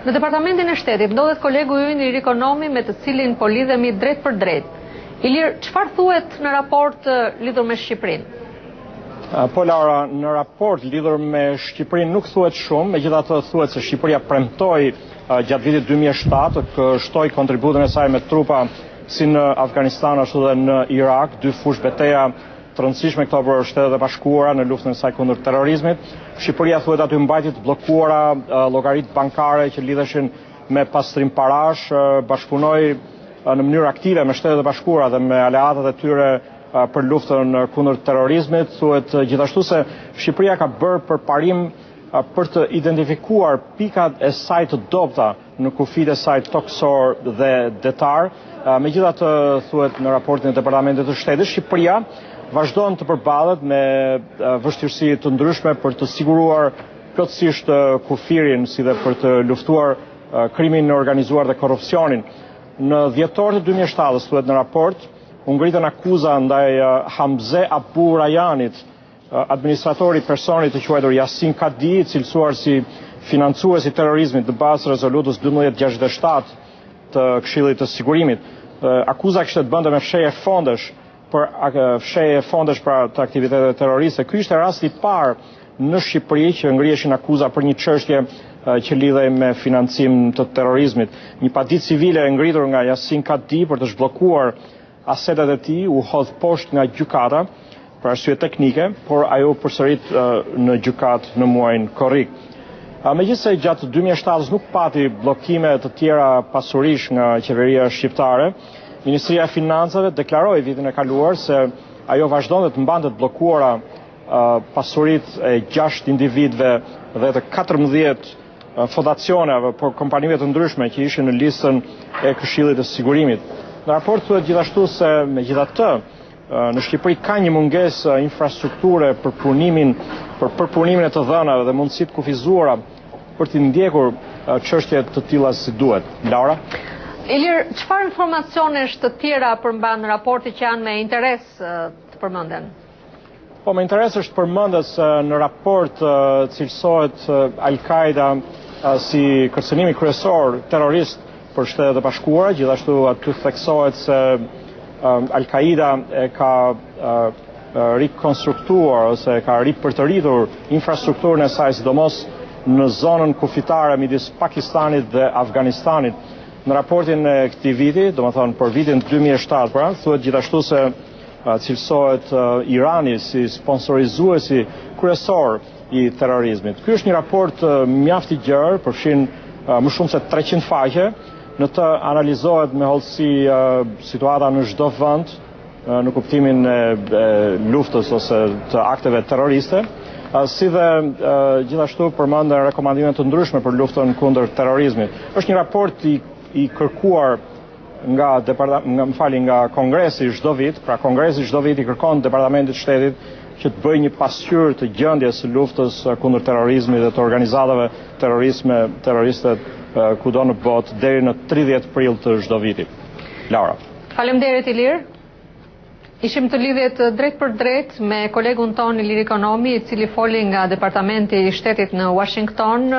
Në departamentin e shtetit ndodhet kolegu ju Ilir Ekonomi me të cilin po lidhemi drejt për drejt. Ilir, çfarë thuhet në raport lidhur me Shqipërinë? Po Laura, në raport lidhur me Shqipërinë nuk thuhet shumë, megjithatë thuhet se Shqipëria premtoi gjatë vitit 2007 të shtoj kontributin e saj me trupa si në Afganistan ashtu dhe në Irak, dy fushë betejë të rëndësishme këto për Shtetet e Bashkuara në luftën e saj kundër terrorizmit. Shqipëria thuhet aty mbajti të bllokuara llogaritë bankare që lidheshin me pastrim parash, bashkëpunoi në mënyrë aktive me Shtetet e Bashkuara dhe me aleatët e tyre për luftën kundër terrorizmit. Thuhet gjithashtu se Shqipëria ka bërë përparim për të identifikuar pikat e saj të dobta në kufitë e saj toksor dhe detar. Megjithatë thuhet në raportin e Departamentit të Shtetit, Shqipëria vazhdon të përballet me vështirësi të ndryshme për të siguruar plotësisht kufirin si dhe për të luftuar krimin organizuar dhe korrupsionin. Në dhjetor të 2007 thuhet në raport, u ngritën akuza ndaj Hamze Abu Rajanit, administratori personit të quajtur Yasin Kadi, cilësuar si financues i terrorizmit në bazë rezolutës 1267 të Këshillit të Sigurimit. Akuza kishte të bënte me fshehje fondesh për të aktivitetet terroriste. Ky ishte rasti i parë në Shqipëri që ngriheshin akuza për një çështje që lidhej me financim të terrorizmit. Një padit civile e ngritur nga Yasin Kadi për të zhbllokuar asetet e tij u hodh poshtë nga gjykata për arsye teknike, por ajo përsërit në gjykat në muajin korrik. Megjithëse gjatë 2007 nuk pati bllokime të tjera pasurish nga qeveria shqiptare, Ministria e Financave deklaroi vitin e kaluar se ajo vazhdonte të mbante të bllokuara pasuritë e 6 individëve dhe të 14 fondacioneve por kompanive të ndryshme që ishin në listën e Këshillit të Sigurimit. Në raport thuhet gjithashtu se megjithatë në Shqipëri ka një mungesë infrastrukture për përpunimin e të dhënave dhe mundësitë kufizuara për të ndjekur çështje të tilla si duhet. Laura? Ilir, çfarë informacionesh të tjera përmban në raporti që janë me interes të përmenden? Po, me interes është përmendet se në raport cilësohet Al-Qaida si kërcënimi kryesor terrorist për Shtetet e Bashkuara, gjithashtu aty theksohet se Al-Qaida e ka rikonstruktuar ose ka ripërtëritur infrastrukturën e saj, sidomos në zonën kufitare midis Pakistanit dhe Afganistanit. Në raportin e këtij viti, domethënë për vitin 2007, pra, thuhet gjithashtu se cilësohet Irani si sponsorizuesi kryesor i terrorizmit. Ky është një raport mjaft i gjerë, përfshin më shumë se 300 faqe. Në të analizohet me hollësi situata në çdo vend në kuptimin e luftës ose të akteve terroriste, si dhe gjithashtu përmenden rekomandime të ndryshme për luftën kundër terrorizmit. Është një raport i kërkuar nga Kongresi çdo vit, pra Kongresi çdo vit i kërkon Departamentit të Shtetit që të bëjë një pasqyrë të gjendjes së luftës kundër terrorizmit dhe të organizatave terroriste kudo në botë deri në 30 prill të çdo viti. Laura. Faleminderit Ilir. Ishim të lidhjet drejt për drejt me kolegun ton Ilir Ekonomi, i cili foli nga Departamenti i Shtetit në Washington.